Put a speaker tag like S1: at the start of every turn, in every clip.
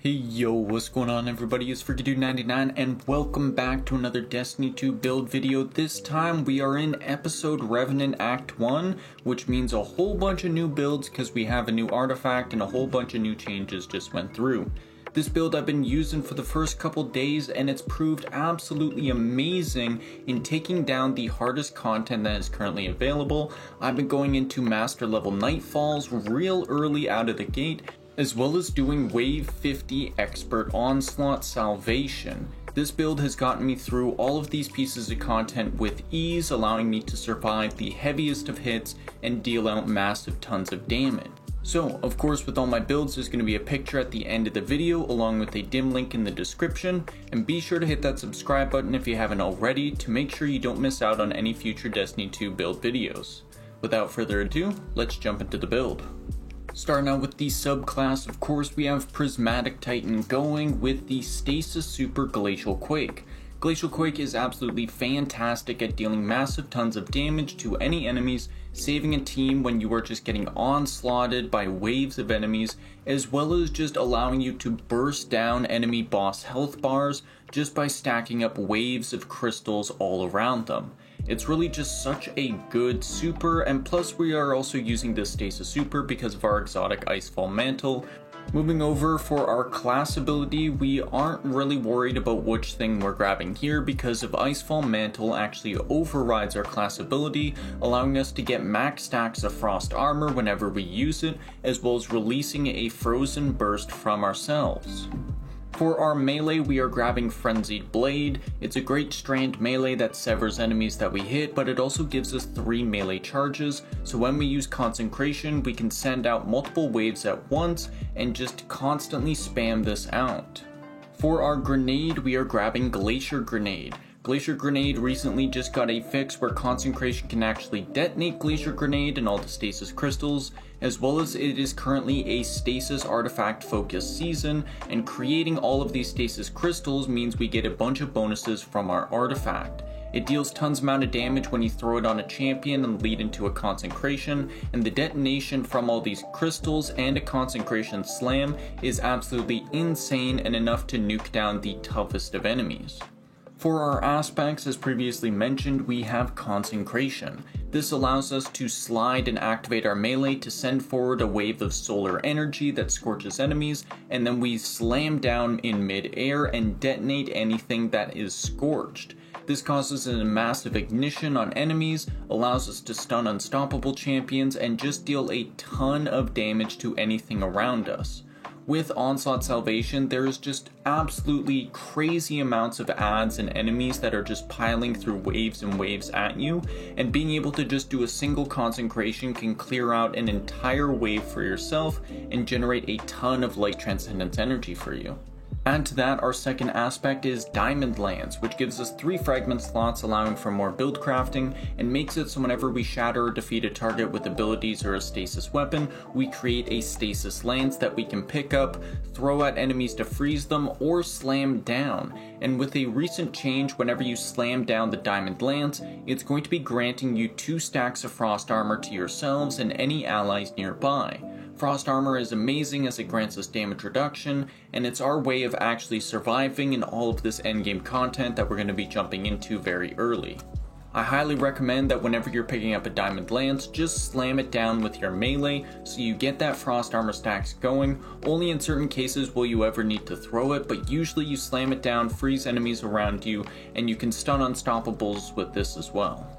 S1: Hey yo, what's going on everybody, it's FreakyDude99 and welcome back to another Destiny 2 build video. This time we are in episode Revenant Act 1, which means a whole bunch of new builds because we have a new artifact and a whole bunch of new changes just went through. This build I've been using for the first couple days and it's proved absolutely amazing in taking down the hardest content that is currently available. I've been going into master level Nightfalls real early out of the gate, as well as doing Wave 50 Expert Onslaught Salvation. This build has gotten me through all of these pieces of content with ease, allowing me to survive the heaviest of hits and deal out massive tons of damage. So, of course, with all my builds, there's going to be a picture at the end of the video along with a dim link in the description, and be sure to hit that subscribe button if you haven't already to make sure you don't miss out on any future Destiny 2 build videos. Without further ado, let's jump into the build. Starting out with the subclass, of course, we have Prismatic Titan going with the Stasis Super Glacial Quake. Glacial Quake is absolutely fantastic at dealing massive tons of damage to any enemies, saving a team when you are just getting onslaughted by waves of enemies, as well as just allowing you to burst down enemy boss health bars just by stacking up waves of crystals all around them. It's really just such a good super, and plus we are also using this Stasis Super because of our exotic Icefall Mantle. Moving over for our class ability, we aren't really worried about which thing we're grabbing here because of Icefall Mantle actually overrides our class ability, allowing us to get max stacks of Frost Armor whenever we use it, as well as releasing a Frozen Burst from ourselves. For our melee, we are grabbing Frenzied Blade. It's a great strand melee that severs enemies that we hit, but it also gives us 3 melee charges, so when we use Consecration, we can send out multiple waves at once and just constantly spam this out. For our grenade, we are grabbing Glacier Grenade. Glacier Grenade recently just got a fix where Consecration can actually detonate Glacier Grenade and all the Stasis Crystals, as well as it is currently a Stasis Artifact focused season, and creating all of these Stasis Crystals means we get a bunch of bonuses from our artifact. It deals tons amount of damage when you throw it on a champion and lead into a Consecration, and the detonation from all these crystals and a Consecration slam is absolutely insane and enough to nuke down the toughest of enemies. For our aspects, as previously mentioned, we have Consecration. This allows us to slide and activate our melee to send forward a wave of solar energy that scorches enemies, and then we slam down in mid-air and detonate anything that is scorched. This causes a massive ignition on enemies, allows us to stun unstoppable champions, and just deal a ton of damage to anything around us. With Onslaught Salvation, there is just absolutely crazy amounts of adds and enemies that are just piling through waves and waves at you, and being able to just do a single Consecration can clear out an entire wave for yourself and generate a ton of Light Transcendence energy for you. Add to that, our second aspect is Diamond Lance, which gives us 3 fragment slots allowing for more build crafting, and makes it so whenever we shatter or defeat a target with abilities or a stasis weapon, we create a stasis lance that we can pick up, throw at enemies to freeze them, or slam down. And with a recent change, whenever you slam down the Diamond Lance, it's going to be granting you 2 stacks of Frost Armor to yourselves and any allies nearby. Frost Armor is amazing as it grants us damage reduction, and it's our way of actually surviving in all of this endgame content that we're going to be jumping into very early. I highly recommend that whenever you're picking up a Diamond Lance, just slam it down with your melee so you get that Frost Armor stacks going. Only in certain cases will you ever need to throw it, but usually you slam it down, freeze enemies around you, and you can stun unstoppables with this as well.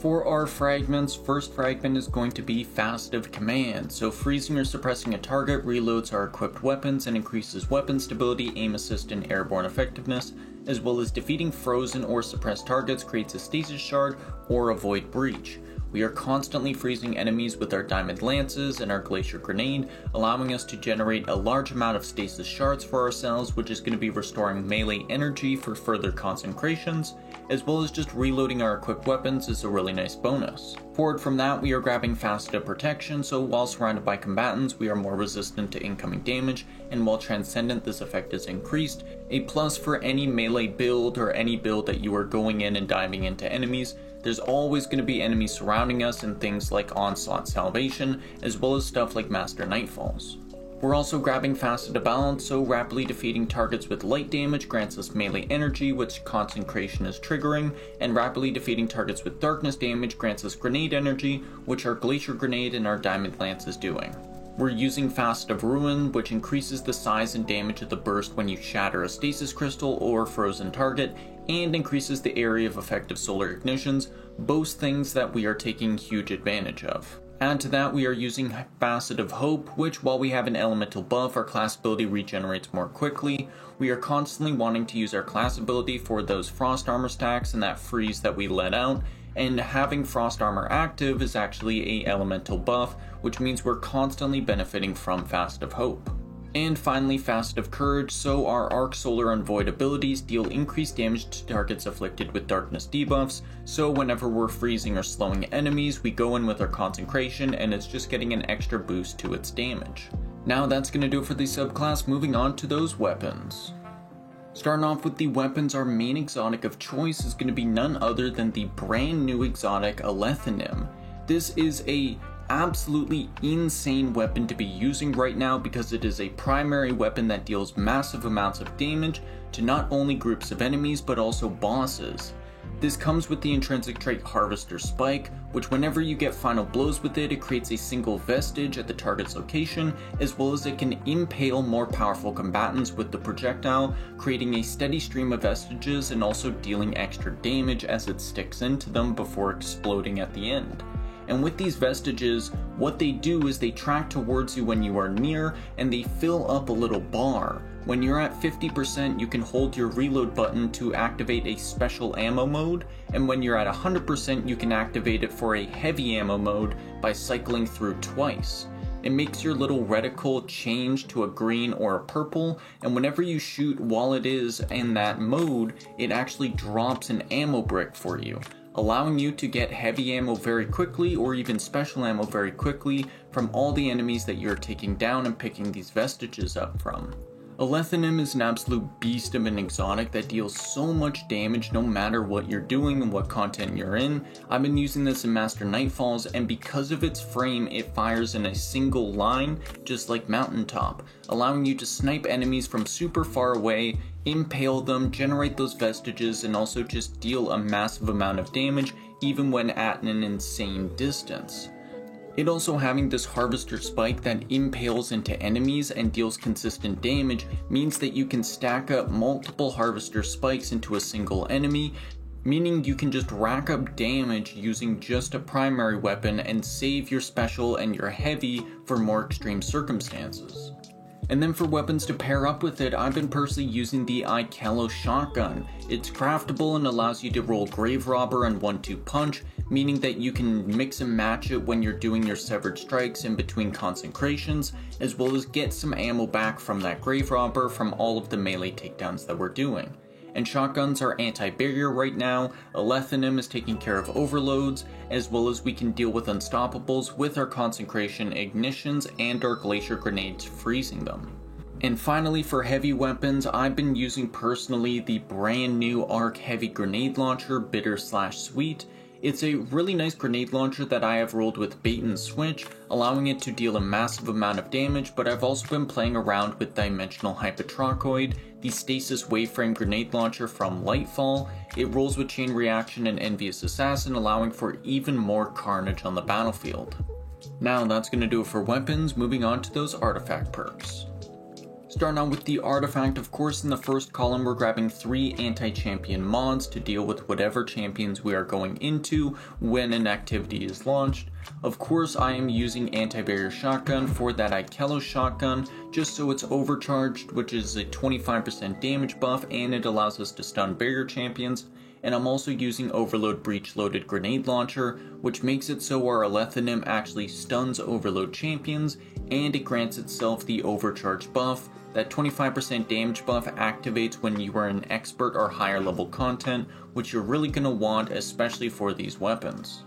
S1: For our fragments, first fragment is going to be Fast of Command, so freezing or suppressing a target reloads our equipped weapons and increases weapon stability, aim assist, and airborne effectiveness, as well as defeating frozen or suppressed targets creates a stasis shard or a void breach. We are constantly freezing enemies with our Diamond Lances and our Glacier Grenade, allowing us to generate a large amount of stasis shards for ourselves, which is going to be restoring melee energy for further Consecrations, as well as just reloading our equipped weapons is a really nice bonus. Forward from that, we are grabbing Faceted Protection, so while surrounded by combatants, we are more resistant to incoming damage, and while Transcendent, this effect is increased, a plus for any melee build or any build that you are going in and diving into enemies. There's always going to be enemies surrounding us and things like Onslaught Salvation, as well as stuff like Master Nightfalls. We're also grabbing Faceted Balance, so rapidly defeating targets with light damage grants us melee energy, which Consecration is triggering, and rapidly defeating targets with darkness damage grants us grenade energy, which our Glacier Grenade and our Diamond Lance is doing. We're using Facet of Ruin, which increases the size and damage of the burst when you shatter a stasis crystal or frozen target, and increases the area of effective solar ignitions, both things that we are taking huge advantage of. Add to that, we are using Facet of Hope, which, while we have an elemental buff, our class ability regenerates more quickly. We are constantly wanting to use our class ability for those Frost Armor stacks and that freeze that we let out, and having Frost Armor active is actually a elemental buff, which means we're constantly benefiting from Facet of Hope. And finally, Facet of Courage, so our Arc, Solar, and Void abilities deal increased damage to targets afflicted with darkness debuffs, so whenever we're freezing or slowing enemies, we go in with our Consecration and it's just getting an extra boost to its damage. Now that's going to do it for the subclass, moving on to those weapons. Starting off with the weapons, our main exotic of choice is going to be none other than the brand new exotic Alethanim. This is a absolutely insane weapon to be using right now because it is a primary weapon that deals massive amounts of damage to not only groups of enemies but also bosses. This comes with the intrinsic trait Harvester Spike, which whenever you get final blows with it, it creates a single vestige at the target's location, as well as it can impale more powerful combatants with the projectile, creating a steady stream of vestiges and also dealing extra damage as it sticks into them before exploding at the end. And with these vestiges, what they do is they track towards you when you are near, and they fill up a little bar. When you're at 50%, you can hold your reload button to activate a special ammo mode, and when you're at 100%, you can activate it for a heavy ammo mode by cycling through twice. It makes your little reticle change to a green or a purple, and whenever you shoot while it is in that mode, it actually drops an ammo brick for you, allowing you to get heavy ammo very quickly or even special ammo very quickly from all the enemies that you're taking down and picking these vestiges up from. Alethanim is an absolute beast of an exotic that deals so much damage no matter what you're doing and what content you're in. I've been using this in Master Nightfalls, and because of its frame, it fires in a single line, just like Mountaintop, allowing you to snipe enemies from super far away, impale them, generate those vestiges, and also just deal a massive amount of damage even when at an insane distance. It also having this Harvester Spike that impales into enemies and deals consistent damage means that you can stack up multiple Harvester Spikes into a single enemy, meaning you can just rack up damage using just a primary weapon and save your special and your heavy for more extreme circumstances. And then for weapons to pair up with it, I've been personally using the Ikello Shotgun. It's craftable and allows you to roll Grave Robber and 1-2 punch, meaning that you can mix and match it when you're doing your Severed Strikes in between Consecrations, as well as get some ammo back from that Grave Robber from all of the melee takedowns that we're doing. And shotguns are anti-barrier right now. Alethanim is taking care of overloads, as well as we can deal with unstoppables with our Consecration ignitions and our Glacier Grenades freezing them. And finally, for heavy weapons, I've been using personally the brand new Arc Heavy Grenade Launcher, Bitter/Sweet. It's a really nice grenade launcher that I have rolled with bait and switch, allowing it to deal a massive amount of damage, but I've also been playing around with Dimensional Hypotrochoid, the Stasis Waveframe grenade launcher from Lightfall. It rolls with Chain Reaction and Envious Assassin, allowing for even more carnage on the battlefield. Now that's going to do it for weapons, moving on to those artifact perks. Starting out with the artifact, of course, in the first column we're grabbing 3 anti-champion mods to deal with whatever champions we are going into when an activity is launched. Of course, I am using Anti-Barrier Shotgun for that Ikello Shotgun, just so it's overcharged, which is a 25% damage buff, and it allows us to stun barrier champions. And I'm also using Overload Breach Loaded Grenade Launcher, which makes it so our Alethanim actually stuns overload champions, and it grants itself the overcharge buff. That 25% damage buff activates when you are an expert or higher level content, which you're really going to want, especially for these weapons.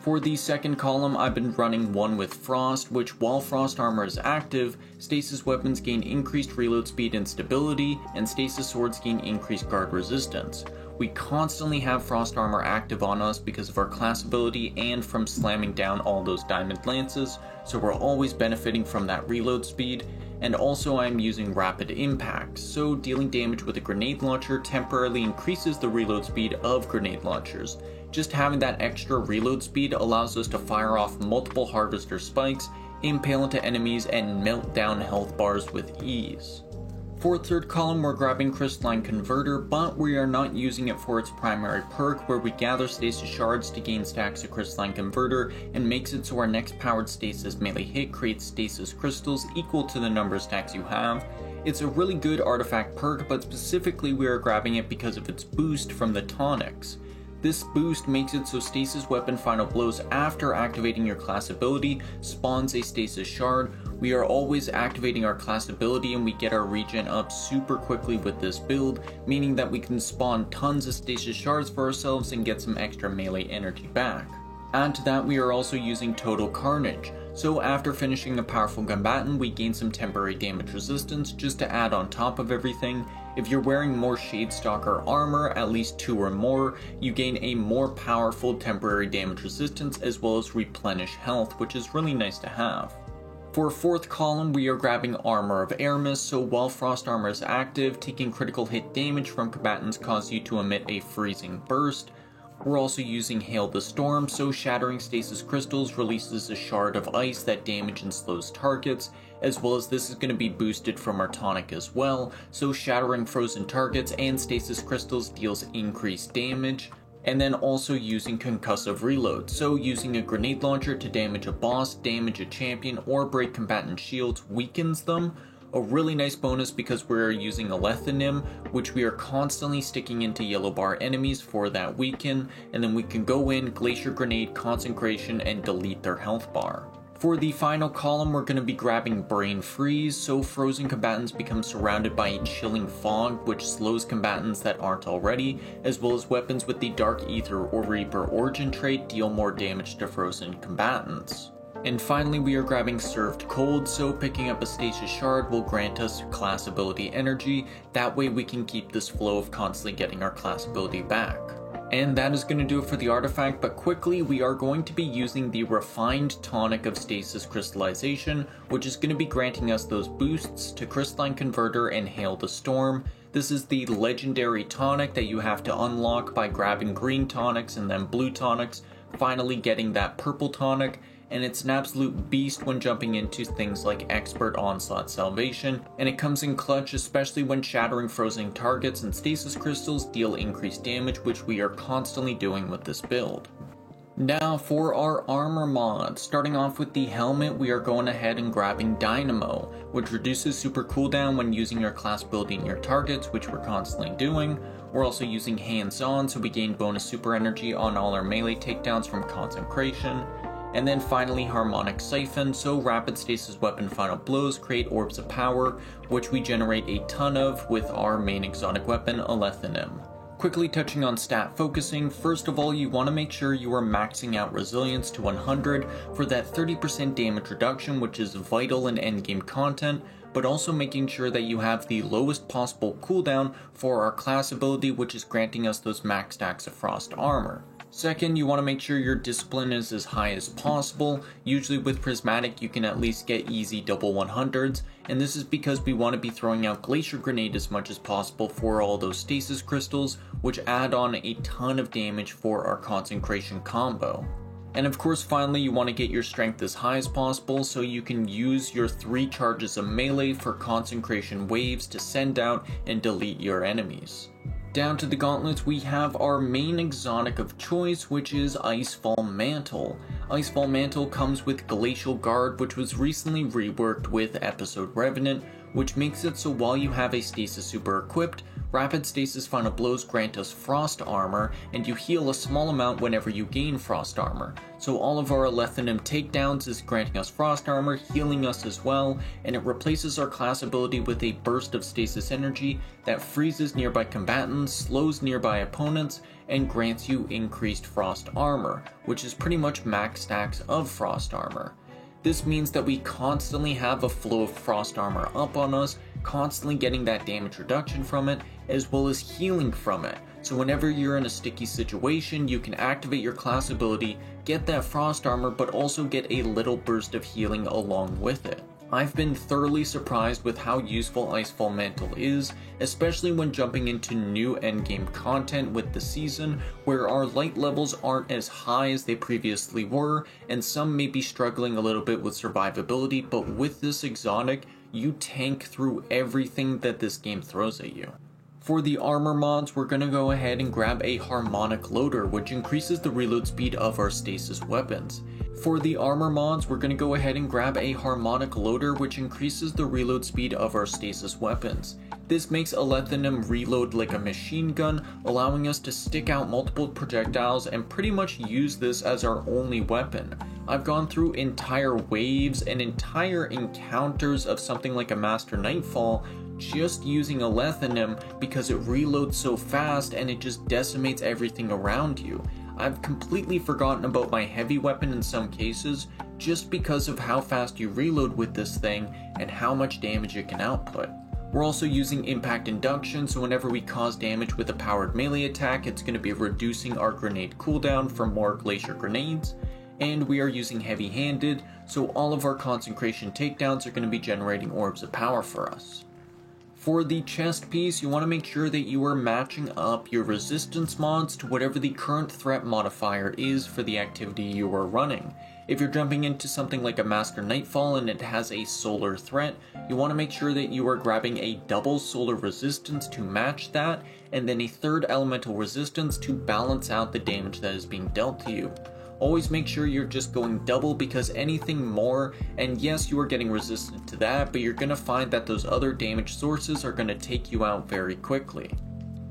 S1: For the second column, I've been running one with Frost, which while Frost Armor is active, Stasis weapons gain increased reload speed and stability, and Stasis swords gain increased guard resistance. We constantly have Frost Armor active on us because of our class ability and from slamming down all those Diamond Lances, so we're always benefiting from that reload speed. and also I'm using Rapid Impact, so dealing damage with a grenade launcher temporarily increases the reload speed of grenade launchers. Just having that extra reload speed allows us to fire off multiple Harvester spikes, impale into enemies, and melt down health bars with ease. For third column, we're grabbing Crystalline Converter, but we are not using it for its primary perk, where we gather stasis shards to gain stacks of Crystalline Converter, and makes it so our next powered stasis melee hit creates stasis crystals equal to the number of stacks you have. It's a really good artifact perk, but specifically we are grabbing it because of its boost from the tonics. This boost makes it so Stasis Weapon Final Blows after activating your class ability spawns a stasis shard. We are always activating our class ability and we get our regen up super quickly with this build, meaning that we can spawn tons of stasis shards for ourselves and get some extra melee energy back. Add to that, we are also using Total Carnage, so after finishing a powerful combatant we gain some temporary damage resistance just to add on top of everything. If you're wearing more Shadestalker armor, at least 2 or more, you gain a more powerful temporary damage resistance as well as replenish health, which is really nice to have. For fourth column, we are grabbing Armor of Aramis, so while Frost Armor is active, taking critical hit damage from combatants causes you to emit a freezing burst. We're also using Hail the Storm, so shattering stasis crystals releases a shard of ice that damage and slows targets, as well as this is going to be boosted from our tonic as well, so shattering frozen targets and stasis crystals deals increased damage. And then also using Concussive Reload, so using a grenade launcher to damage a boss, damage a champion, or break combatant shields weakens them. A really nice bonus because we're using Alethanim, which we are constantly sticking into yellow bar enemies for that weaken, and then we can go in, Glacier Grenade, Consecration, and delete their health bar. For the final column, we're going to be grabbing Brain Freeze, so frozen combatants become surrounded by a chilling fog, which slows combatants that aren't already, as well as weapons with the Dark Ether or Reaper origin trait deal more damage to frozen combatants. And finally, we are grabbing Served Cold, so picking up a stasis shard will grant us class ability energy. That way we can keep this flow of constantly getting our class ability back. And that is going to do it for the artifact, but quickly we are going to be using the Refined Tonic of Stasis Crystallization, which is going to be granting us those boosts to Crystalline Converter and Hail the Storm. This is the legendary tonic that you have to unlock by grabbing green tonics and then blue tonics, finally getting that purple tonic. And it's an absolute beast when jumping into things like Expert Onslaught Salvation, and it comes in clutch especially when shattering frozen targets and stasis crystals deal increased damage, which we are constantly doing with this build. Now for our armor mods, starting off with the helmet, we are going ahead and grabbing Dynamo, which reduces super cooldown when using your class ability in your targets, which we're constantly doing. We're also using Hands On, so we gain bonus super energy on all our melee takedowns from Consecration. And then finally Harmonic Siphon, so rapid stasis weapon final blows create orbs of power, which we generate a ton of with our main exotic weapon, Alethanim. Quickly touching on stat focusing, first of all you want to make sure you are maxing out resilience to 100 for that 30% damage reduction, which is vital in endgame content, but also making sure that you have the lowest possible cooldown for our class ability, which is granting us those max stacks of Frost Armor. Second, you want to make sure your discipline is as high as possible. Usually with Prismatic you can at least get easy double 100s, and this is because we want to be throwing out Glacier Grenade as much as possible for all those stasis crystals, which add on a ton of damage for our Consecration combo. And of course finally you want to get your strength as high as possible so you can use your 3 charges of melee for Consecration waves to send out and delete your enemies. Down to the gauntlets, we have our main exotic of choice, which is Icefall Mantle. Icefall Mantle comes with Glacial Guard, which was recently reworked with Episode Revenant, which makes it so while you have a stasis super equipped, rapid stasis final blows grant us Frost Armor, and you heal a small amount whenever you gain Frost Armor. So all of our Alethanim takedowns is granting us Frost Armor, healing us as well, and it replaces our class ability with a burst of stasis energy that freezes nearby combatants, slows nearby opponents, and grants you increased Frost Armor, which is pretty much max stacks of Frost Armor. This means that we constantly have a flow of Frost Armor up on us, constantly getting that damage reduction from it, as well as healing from it. So whenever you're in a sticky situation, you can activate your class ability, get that Frost Armor, but also get a little burst of healing along with it. I've been thoroughly surprised with how useful Icefall Mantle is, especially when jumping into new endgame content with the season, where our light levels aren't as high as they previously were, and some may be struggling a little bit with survivability, but with this exotic, you tank through everything that this game throws at you. For the armor mods, we're gonna go ahead and grab a Harmonic Loader, which increases the reload speed of our stasis weapons. For the armor mods, we're gonna go ahead and grab a Harmonic Loader, which increases the reload speed of our stasis weapons. This makes Alethanum reload like a machine gun, allowing us to stick out multiple projectiles and pretty much use this as our only weapon. I've gone through entire waves and entire encounters of something like a Master Nightfall just using Alethanum because it reloads so fast and it just decimates everything around you. I've completely forgotten about my heavy weapon in some cases just because of how fast you reload with this thing and how much damage it can output. We're also using Impact Induction, so whenever we cause damage with a powered melee attack, it's going to be reducing our grenade cooldown for more Glacier grenades. And we are using Heavy Handed, so all of our concentration takedowns are going to be generating orbs of power for us. For the chest piece, you want to make sure that you are matching up your resistance mods to whatever the current threat modifier is for the activity you are running. If you're jumping into something like a Master Nightfall and it has a solar threat, you want to make sure that you are grabbing a double solar resistance to match that, and then a third elemental resistance to balance out the damage that is being dealt to you. Always make sure you're just going double, because anything more, and yes, you are getting resistant to that, but you're going to find that those other damage sources are going to take you out very quickly.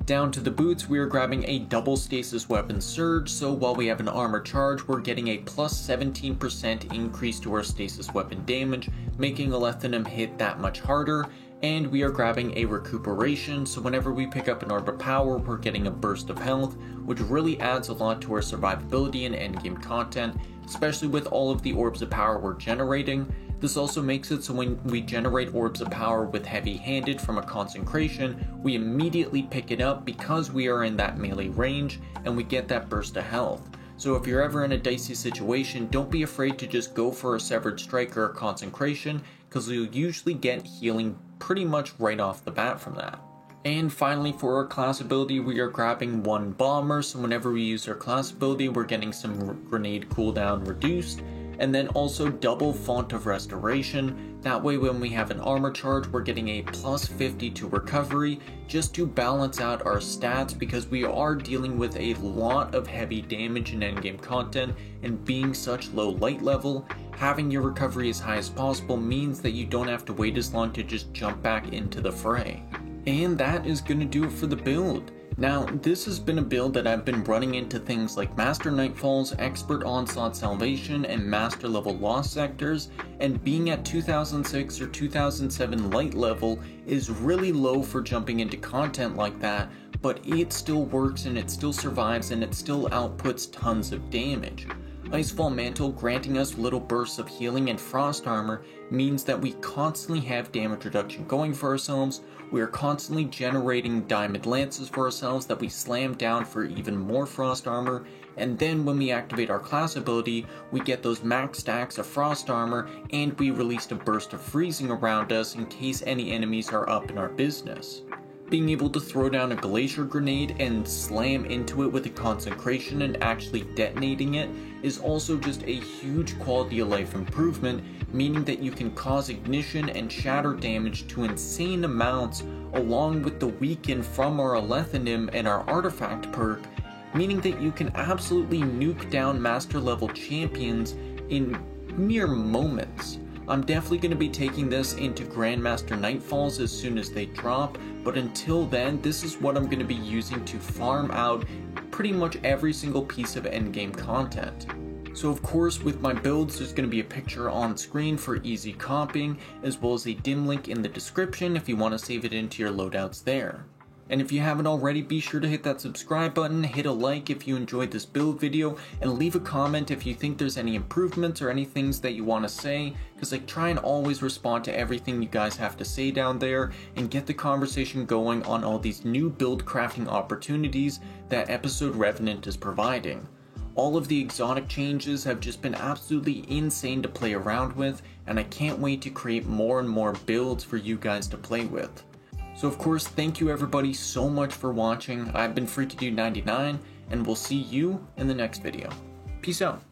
S1: Down to the boots, we are grabbing a double stasis weapon surge, so while we have an armor charge, we're getting a plus 17% increase to our stasis weapon damage, making Alethanum hit that much harder. And we are grabbing a recuperation, so whenever we pick up an orb of power, we're getting a burst of health, which really adds a lot to our survivability and endgame content, especially with all of the orbs of power we're generating. This also makes it so when we generate orbs of power with Heavy Handed from a concentration, we immediately pick it up because we are in that melee range, and we get that burst of health. So if you're ever in a dicey situation, don't be afraid to just go for a Severed Strike or a concentration, because you'll usually get healing pretty much right off the bat from that. And finally, for our class ability, we are grabbing one bomber, so whenever we use our class ability, we're getting some grenade cooldown reduced, and then also double Font of Restoration. That way when we have an armor charge, we're getting a plus 50 to recovery, just to balance out our stats, because we are dealing with a lot of heavy damage in endgame content, and being such low light level, having your recovery as high as possible means that you don't have to wait as long to just jump back into the fray. And that is going to do it for the build. Now, this has been a build that I've been running into things like Master Nightfalls, Expert Onslaught Salvation, and Master level Lost Sectors, and being at 2006 or 2007 light level is really low for jumping into content like that, but it still works and it still survives and it still outputs tons of damage. Icefall Mantle granting us little bursts of healing and frost armor means that we constantly have damage reduction going for ourselves. We are constantly generating diamond lances for ourselves that we slam down for even more frost armor, and then when we activate our class ability, we get those max stacks of frost armor, and we release a burst of freezing around us in case any enemies are up in our business. Being able to throw down a glacier grenade and slam into it with a concentration and actually detonating it is also just a huge quality of life improvement, meaning that you can cause ignition and shatter damage to insane amounts along with the weaken from our Alethanum and our artifact perk, meaning that you can absolutely nuke down master level champions in mere moments. I'm definitely going to be taking this into Grandmaster Nightfalls as soon as they drop, but until then, this is what I'm going to be using to farm out pretty much every single piece of endgame content. So of course, with my builds, there's going to be a picture on screen for easy copying, as well as a dim link in the description if you want to save it into your loadouts there. And if you haven't already, be sure to hit that subscribe button, hit a like if you enjoyed this build video, and leave a comment if you think there's any improvements or any things that you want to say, because I try and always respond to everything you guys have to say down there, and get the conversation going on all these new build crafting opportunities that Episode Revenant is providing. All of the exotic changes have just been absolutely insane to play around with, and I can't wait to create more and more builds for you guys to play with. So of course, thank you everybody so much for watching. I've been FreakyDude99, and we'll see you in the next video. Peace out.